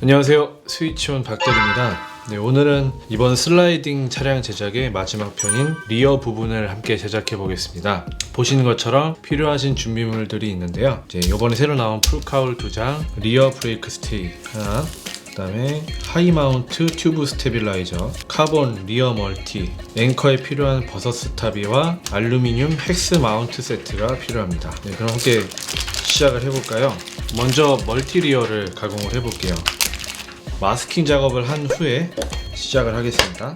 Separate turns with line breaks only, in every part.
안녕하세요, 스위치온 박대리입니다. 오늘은 이번 슬라이딩 차량 제작의 마지막 편인 리어 부분을 함께 제작해 보겠습니다. 보시는 것처럼 필요하신 준비물들이 있는데요. 이번에 새로 나온 풀카울 2장, 리어 브레이크 스틱 하나, 그 다음에 하이 마운트 튜브 스테빌라이저, 카본 리어 멀티, 앵커에 필요한 버섯 스타비와 알루미늄 헥스 마운트 세트가 필요합니다. 그럼 함께 시작을 해볼까요? 먼저 멀티 리어를 가공을 해볼게요. 마스킹 작업을 한 후에 시작을 하겠습니다.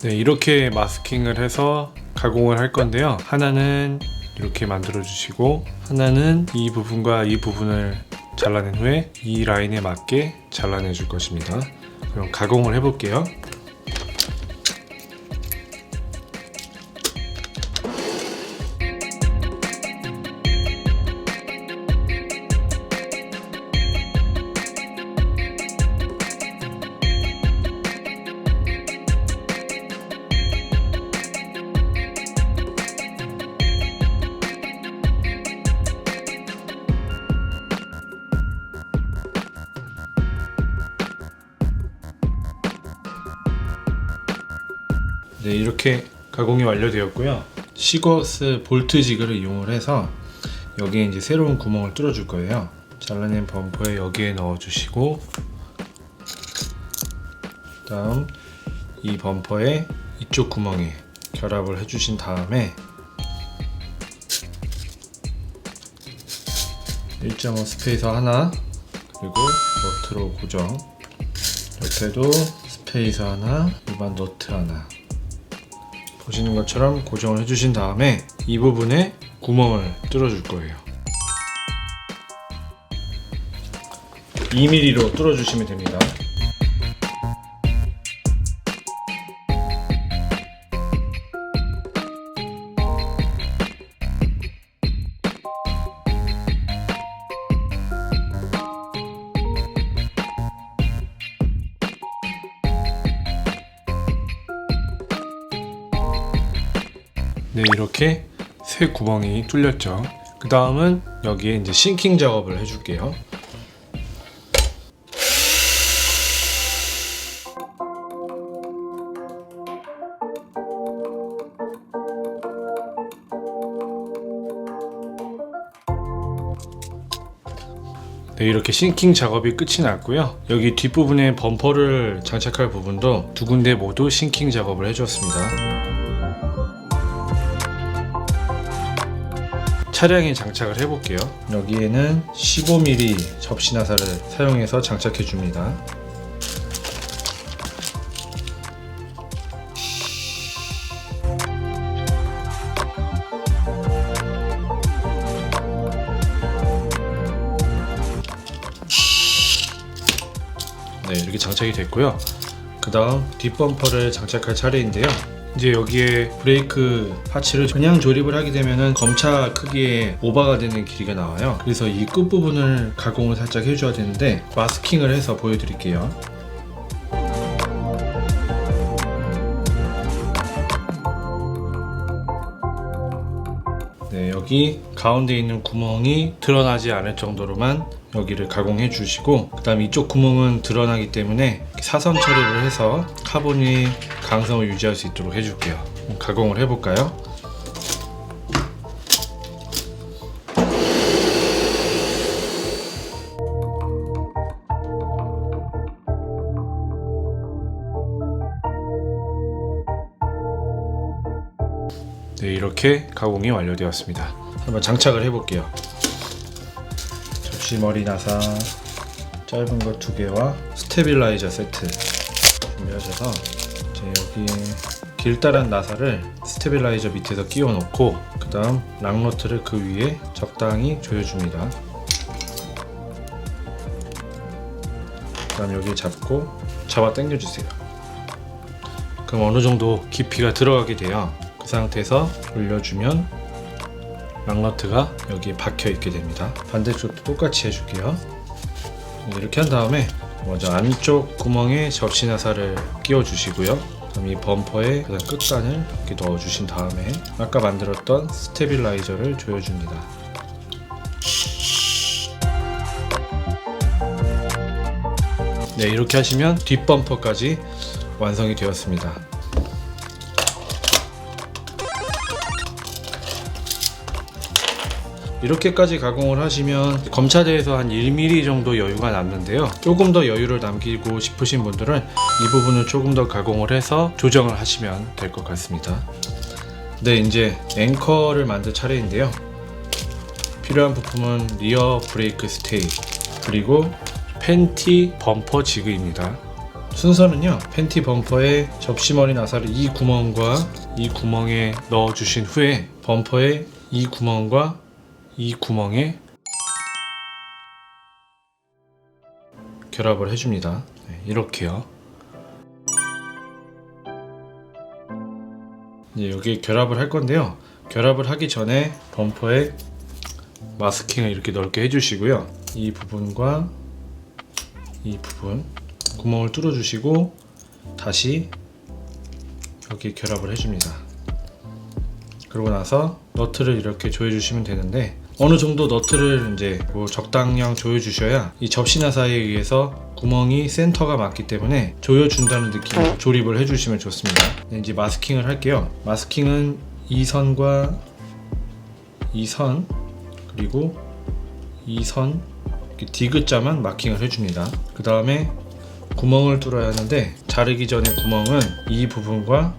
이렇게 마스킹을 해서 가공을 할 건데요. 하나는 이렇게 만들어 주시고, 하나는 이 부분과 이 부분을 잘라낸 후에 이 라인에 맞게 잘라내 줄 것입니다. 그럼 가공을 해 볼게요. 이렇게 가공이 완료되었고요. 시거스 볼트 지그를 이용을 해서 여기에 이제 새로운 구멍을 뚫어 줄 거예요. 잘라낸 범퍼에 여기에 넣어 주시고, 다음 이 범퍼에 이쪽 구멍에 결합을 해 주신 다음에 1.5 스페이서 하나, 그리고 너트로 고정, 옆에도 스페이서 하나, 일반 너트 하나, 보시는 것처럼 고정을 해주신 다음에 이 부분에 구멍을 뚫어줄 거예요. 2mm로 뚫어주시면 됩니다. 이렇게 새 구멍이 뚫렸죠. 그 다음은 여기에 이제 싱킹 작업을 해줄게요. 이렇게 싱킹 작업이 끝이 났고요. 여기 뒷부분에 범퍼를 장착할 부분도 두 군데 모두 싱킹 작업을 해줬습니다. 차량에 장착을 해볼게요. 여기에는 15mm 접시 나사를 사용해서 장착해 줍니다. 이렇게 장착이 됐고요. 그 다음 뒷범퍼를 장착할 차례인데요. 이제 여기에 브레이크 파츠를 그냥 조립을 하게 되면은 검차 크기에 오버가 되는 길이가 나와요. 그래서 이 끝부분을 가공을 살짝 해줘야 되는데 마스킹을 해서 보여드릴게요. 여기 가운데 있는 구멍이 드러나지 않을 정도로만 여기를 가공해 주시고, 그 다음 이쪽 구멍은 드러나기 때문에 사선 처리를 해서 카본이 강성을 유지할 수 있도록 해줄게요. 가공을 해볼까요? 이렇게 가공이 완료되었습니다. 한번 장착을 해볼게요. 접시머리 나사 짧은 거 2개와 스테빌라이저 세트 준비하셔서 여기에 길다란 나사를 스테빌라이저 밑에서 끼워 놓고, 그 다음 락너트를 그 위에 적당히 조여줍니다. 그 다음 여기 잡고 잡아 당겨주세요. 그럼 어느 정도 깊이가 들어가게 돼요. 그 상태에서 올려주면 mag너트가 여기에 박혀 있게 됩니다. 반대쪽도 똑같이 해줄게요. 이렇게 한 다음에 먼저 안쪽 구멍에 접시 나사를 끼워 주시고요. 그럼 이 범퍼의 가장 끝단을 이렇게 넣어 주신 다음에 아까 만들었던 스테빌라이저를 조여줍니다. 네, 이렇게 하시면 뒷범퍼까지 완성이 되었습니다. 이렇게까지 가공을 하시면 검차대에서 한 1mm 정도 여유가 남는데요. 조금 더 여유를 남기고 싶으신 분들은 이 부분을 조금 더 가공을 해서 조정을 하시면 될 것 같습니다. 네, 이제 앵커를 만들 차례인데요. 필요한 부품은 리어 브레이크 스테이 그리고 팬티 범퍼 지그입니다. 순서는요, 팬티 범퍼에 접시머리 나사를 이 구멍과 이 구멍에 넣어 주신 후에 범퍼에 이 구멍과 이 구멍에 결합을 해줍니다. 네, 이렇게요. 이제 여기 결합을 할 건데요. 결합을 하기 전에 범퍼에 마스킹을 이렇게 넓게 해주시고요. 이 부분과 이 부분 구멍을 뚫어 주시고 다시 여기 결합을 해줍니다. 그러고 나서 너트를 이렇게 조여 주시면 되는데, 어느 정도 너트를 이제 적당량 조여 주셔야 이 접시 나사에 의해서 구멍이 센터가 맞기 때문에 조여 준다는 느낌으로 조립을 해 주시면 좋습니다. 네, 이제 마스킹을 할게요. 마스킹은 이 선과 이 선 그리고 이 선 디귿자만 마킹을 해줍니다. 그 다음에 구멍을 뚫어야 하는데, 자르기 전에 구멍은 이 부분과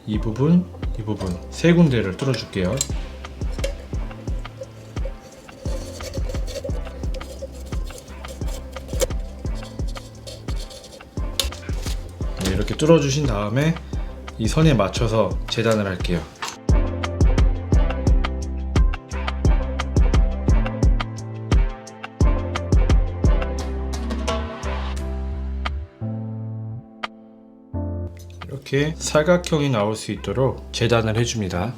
이 부분, 이 부분 세 군데를 뚫어 줄게요. 네, 이렇게 뚫어 주신 다음에 이 선에 맞춰서 재단을 할게요. 이렇게 사각형이 나올 수 있도록 재단을 해줍니다.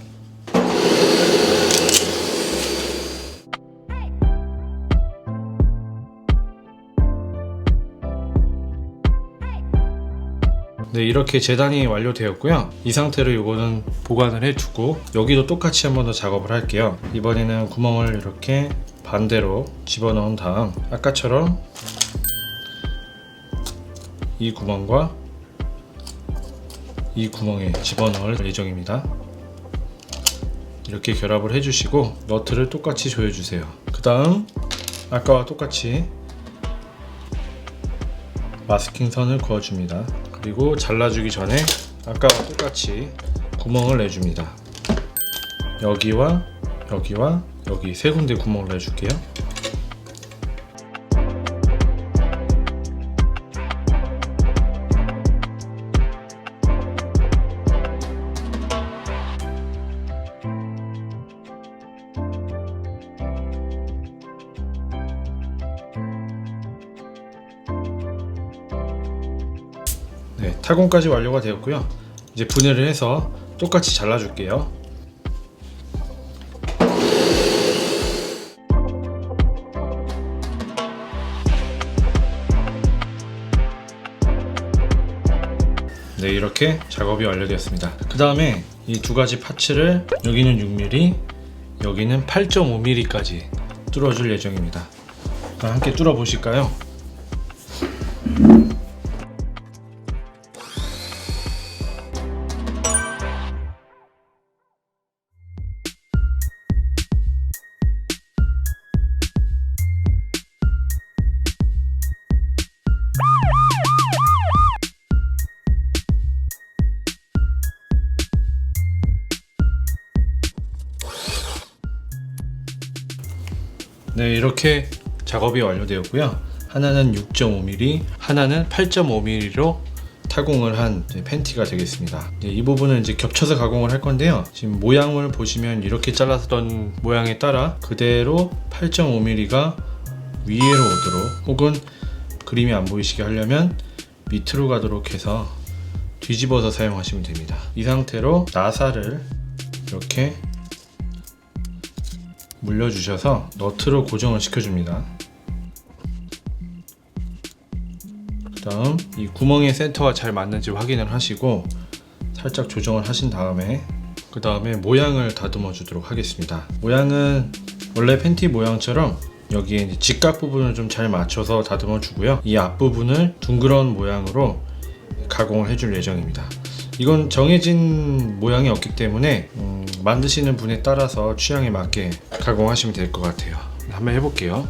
네, 이렇게 재단이 완료되었고요. 이 상태로 이거는 보관을 해두고 여기도 똑같이 한 번 더 작업을 할게요. 이번에는 구멍을 이렇게 반대로 집어넣은 다음 아까처럼 이 구멍과 이 구멍에 집어넣을 예정입니다. 이렇게 결합을 해주시고 너트를 똑같이 조여주세요. 그 다음 아까와 똑같이 마스킹 선을 그어줍니다. 그리고 잘라주기 전에 아까와 똑같이 구멍을 내줍니다. 여기와 여기와 여기 세 군데 구멍을 내줄게요. 네, 타공까지 완료가 되었고요. 이제 분해를 해서 똑같이 잘라줄게요. 네, 이렇게 작업이 완료되었습니다. 그 다음에 이 두 가지 파츠를 여기는 6mm, 여기는 8.5mm까지 뚫어줄 예정입니다. 그럼 함께 뚫어 보실까요? 네, 이렇게 작업이 완료되었고요. 하나는 6.5mm, 하나는 8.5mm로 타공을 한 팬티가 되겠습니다. 이 부분은 이제 겹쳐서 가공을 할 건데요. 지금 모양을 보시면 이렇게 잘랐던 모양에 따라 그대로 8.5mm가 위로 오도록, 혹은 그림이 안 보이시게 하려면 밑으로 가도록 해서 뒤집어서 사용하시면 됩니다. 이 상태로 나사를 이렇게 물려주셔서 너트로 고정을 시켜줍니다. 그 다음 이 구멍의 센터가 잘 맞는지 확인을 하시고 살짝 조정을 하신 다음에 그 다음에 모양을 다듬어 주도록 하겠습니다. 모양은 원래 팬티 모양처럼 여기에 이제 직각 부분을 좀 잘 맞춰서 다듬어 주고요. 이 앞부분을 둥그런 모양으로 가공을 해줄 예정입니다. 이건 정해진 모양이 없기 때문에 만드시는 분에 따라서 취향에 맞게 가공하시면 될 것 같아요. 한번 해볼게요.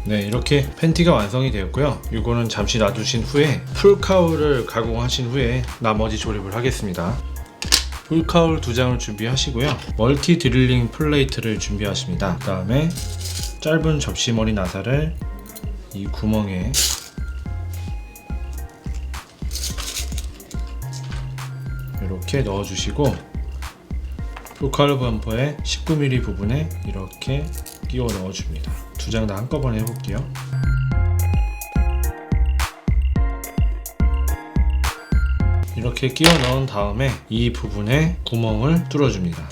네, 이렇게 팬티가 완성이 되었고요. 이거는 잠시 놔두신 후에 풀카울을 가공하신 후에 나머지 조립을 하겠습니다. 풀카울 2장을 준비하시고요. 멀티 드릴링 플레이트를 준비하십니다. 그 다음에 짧은 접시머리 나사를 이 구멍에 이렇게 넣어주시고 풀카울 범퍼의 19mm 부분에 이렇게 끼워 넣어줍니다. 2장 다 한꺼번에 해볼게요. 이렇게 끼워 넣은 다음에 이 부분에 구멍을 뚫어줍니다.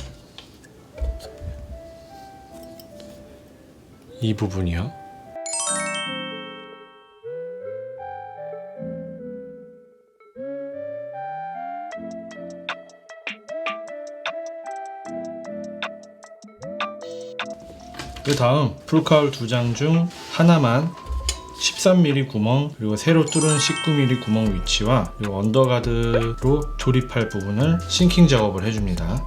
이 부분이요. 그 다음 풀카울 2장 중 하나만 13mm 구멍 그리고 새로 뚫은 19mm 구멍 위치와 그리고 언더가드로 조립할 부분을 싱킹 작업을 해줍니다.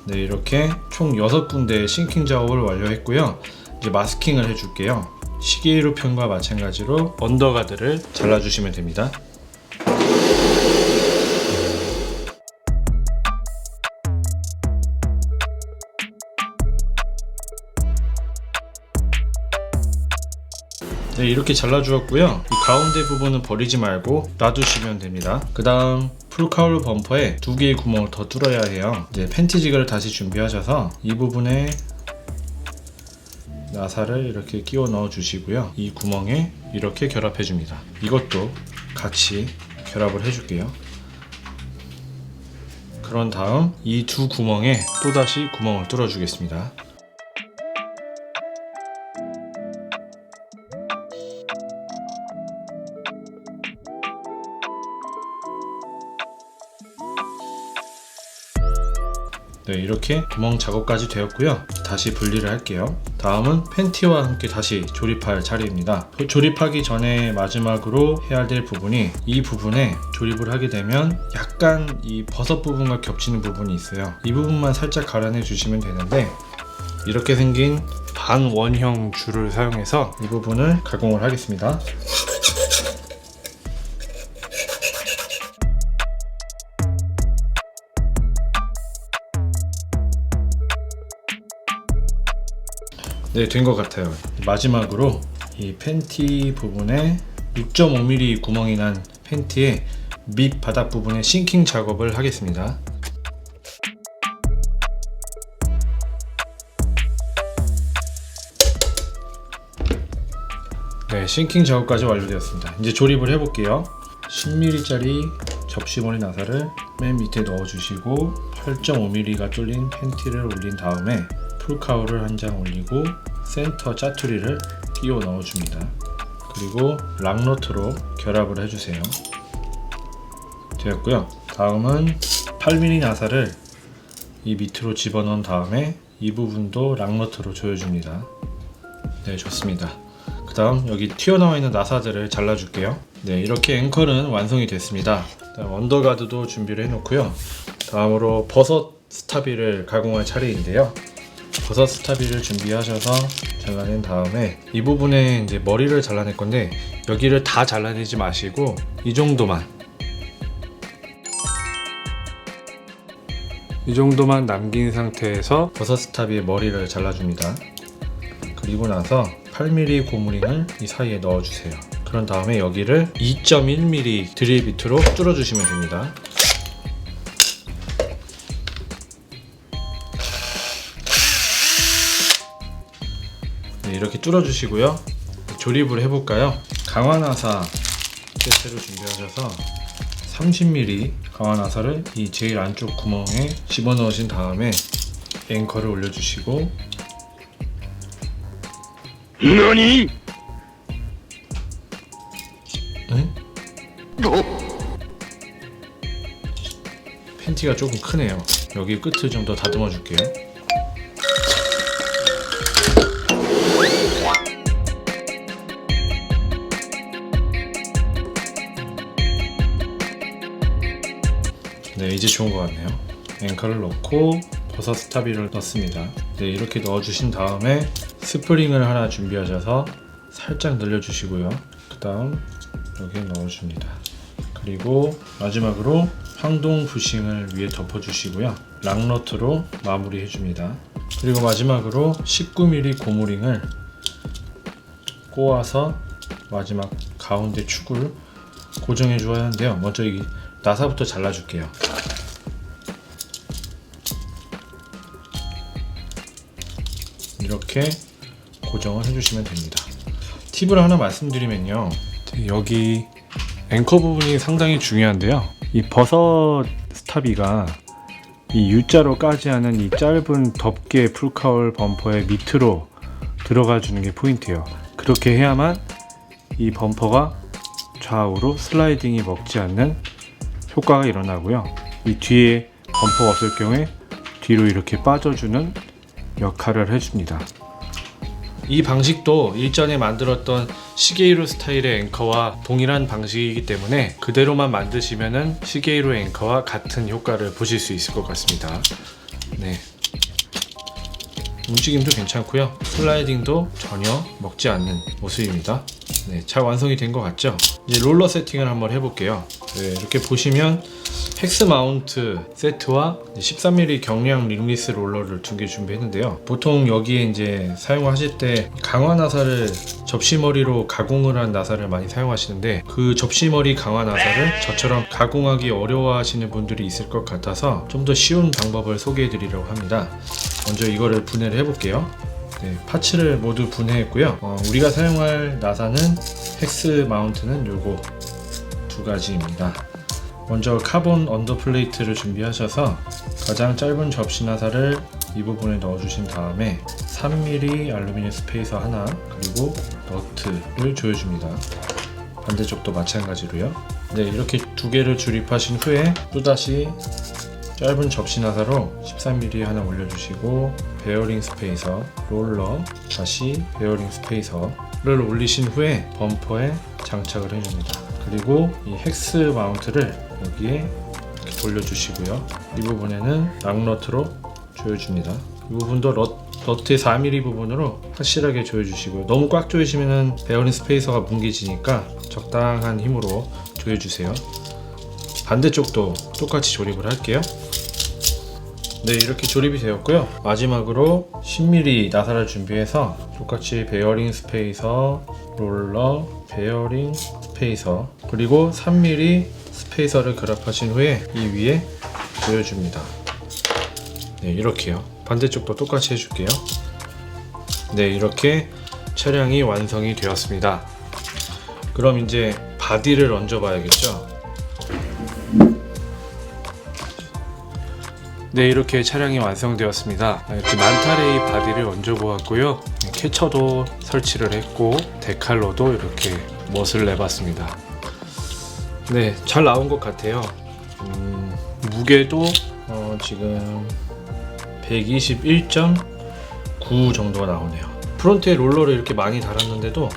네, 이렇게 총 6군데의 싱킹 작업을 완료했고요. 이제 마스킹을 해줄게요. 시계로 편과 마찬가지로 언더가드를 잘라주시면 됩니다. 네, 이렇게 잘라주었고요. 이 가운데 부분은 버리지 말고 놔두시면 됩니다. 그 다음 풀카울 범퍼에 2개의 구멍을 더 뚫어야 해요. 이제 팬티 지그를 다시 준비하셔서 이 부분에 나사를 이렇게 끼워 넣어 주시고요. 이 구멍에 이렇게 결합해 줍니다. 이것도 같이 결합을 해 줄게요. 그런 다음 이 2 구멍에 또다시 구멍을 뚫어 주겠습니다. 네, 이렇게 구멍 작업까지 되었고요. 다시 분리를 할게요. 다음은 팬티와 함께 다시 조립할 차례입니다. 조립하기 전에 마지막으로 해야 될 부분이 이 부분에 조립을 하게 되면 약간 이 버섯 부분과 겹치는 부분이 있어요. 이 부분만 살짝 갈아내 주시면 되는데 이렇게 생긴 반원형 줄을 사용해서 이 부분을 가공을 하겠습니다. 네, 된 것 같아요. 마지막으로 이 팬티 부분에 6.5mm 구멍이 난 팬티의 밑 바닥 부분에 싱킹 작업을 하겠습니다. 네, 싱킹 작업까지 완료되었습니다. 이제 조립을 해볼게요. 10mm짜리 접시머리 나사를 맨 밑에 넣어주시고 8.5mm가 뚫린 팬티를 올린 다음에 풀카울을 한 장 올리고 센터 짜투리를 끼워 넣어줍니다. 그리고 락너트로 결합을 해주세요. 되었고요. 다음은 8mm 나사를 이 밑으로 집어넣은 다음에 이 부분도 락너트로 조여줍니다. 네, 좋습니다. 그 다음 여기 튀어나와 있는 나사들을 잘라줄게요. 네, 이렇게 앵커는 완성이 됐습니다. 다음 언더가드도 준비를 해놓고요. 다음으로 버섯 스타비를 가공할 차례인데요. 버섯 스타비를 준비하셔서 잘라낸 다음에 이 부분에 이제 머리를 잘라낼 건데 여기를 다 잘라내지 마시고 이 정도만 남긴 상태에서 버섯 스타비의 머리를 잘라줍니다. 그리고 나서 8mm 고무링을 이 사이에 넣어주세요. 그런 다음에 여기를 2.1mm 드릴 비트로 뚫어주시면 됩니다. 네, 이렇게 뚫어주시고요. 조립을 해볼까요? 강화나사 세트를 준비하셔서 30mm 강화나사를 이 제일 안쪽 구멍에 집어넣으신 다음에 앵커를 올려주시고
너니?
응? 팬티가 조금 크네요. 여기 끝을 좀 더 다듬어 줄게요. 네, 이제 좋은 것 같네요. 앵커를 넣고 버섯 스타비를 넣습니다. 네, 이렇게 넣어주신 다음에 스프링을 하나 준비하셔서 살짝 늘려주시고요. 그 다음 여기에 넣어줍니다. 그리고 마지막으로 황동 부싱을 위에 덮어주시고요. 락너트로 마무리 해줍니다. 그리고 마지막으로 19mm 고무링을 꼬아서 마지막 가운데 축을 고정해 줘야 하는데요. 먼저 이 나사부터 잘라줄게요. 이렇게 고정을 해주시면 됩니다. 팁을 하나 말씀드리면요, 여기 앵커 부분이 상당히 중요한데요, 이 버섯 스타비가 이 U자로 까지 않은 이 짧은 덮개 풀카울 범퍼의 밑으로 들어가 주는 게 포인트예요. 그렇게 해야만 이 범퍼가 좌우로 슬라이딩이 먹지 않는 효과가 일어나고요. 이 뒤에 범퍼가 없을 경우에 뒤로 이렇게 빠져주는 역할을 해줍니다. 이 방식도 일전에 만들었던 시게이로 스타일의 앵커와 동일한 방식이기 때문에 그대로만 만드시면은 시게이로 앵커와 같은 효과를 보실 수 있을 것 같습니다. 네, 움직임도 괜찮고요. 슬라이딩도 전혀 먹지 않는 모습입니다. 네, 잘 완성이 된 것 같죠? 이제 롤러 세팅을 한번 해볼게요. 네, 이렇게 보시면 헥스 마운트 세트와 13mm 경량 링리스 롤러를 2개 준비했는데요. 보통 여기에 이제 사용하실 때 강화 나사를 접시머리로 가공을 한 나사를 많이 사용하시는데, 그 접시머리 강화 나사를 저처럼 가공하기 어려워하시는 분들이 있을 것 같아서 좀 더 쉬운 방법을 소개해 드리려고 합니다. 먼저 이거를 분해를 해볼게요. 네, 파츠를 모두 분해했고요. 우리가 사용할 나사는 헥스 마운트는 요거 2가지입니다. 먼저 카본 언더 플레이트를 준비하셔서 가장 짧은 접시 나사를 이 부분에 넣어주신 다음에 3mm 알루미늄 스페이서 하나, 그리고 너트를 조여줍니다. 반대쪽도 마찬가지로요. 네, 이렇게 2개를 조립하신 후에 또다시 짧은 접시 나사로 13mm 하나 올려주시고 베어링 스페이서, 롤러, 다시 베어링 스페이서를 올리신 후에 범퍼에 장착을 해줍니다. 그리고 이 헥스 마운트를 여기에 이렇게 돌려주시고요. 이 부분에는 락너트로 조여줍니다. 이 부분도 너트의 4mm 부분으로 확실하게 조여주시고요. 너무 꽉 조이시면 베어링 스페이서가 뭉개지니까 적당한 힘으로 조여주세요. 반대쪽도 똑같이 조립을 할게요. 네, 이렇게 조립이 되었고요. 마지막으로 10mm 나사를 준비해서 똑같이 베어링 스페이서, 롤러, 베어링 스페이서, 그리고 3mm 스페이서를 결합하신 후에 이 위에 조여줍니다. 네, 이렇게요. 반대쪽도 똑같이 해줄게요. 네, 이렇게 차량이 완성이 되었습니다. 그럼 이제 바디를 얹어 봐야겠죠? 네, 이렇게 차량이 완성되었습니다. 이렇게 만타레이 바디를 얹어 보았고요. 캐쳐도 설치를 했고 데칼로도 이렇게 멋을 내봤습니다. 네, 잘 나온 것 같아요. 무게도 지금 121.9 정도가 나오네요. 프론트에 롤러를 이렇게 많이 달았는데도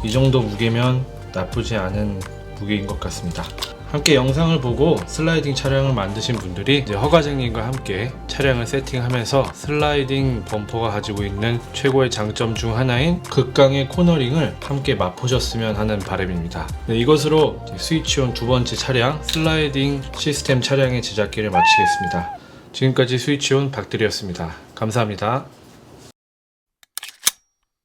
이 정도 무게면 나쁘지 않은 무게인 것 같습니다. 함께 영상을 보고 슬라이딩 차량을 만드신 분들이 이제 허과장님과 함께 차량을 세팅하면서 슬라이딩 범퍼가 가지고 있는 최고의 장점 중 하나인 극강의 코너링을 함께 맛보셨으면 하는 바람입니다. 네, 이것으로 스위치온 두 번째 차량 슬라이딩 시스템 차량의 제작기를 마치겠습니다. 지금까지 스위치온 박들이었습니다. 감사합니다.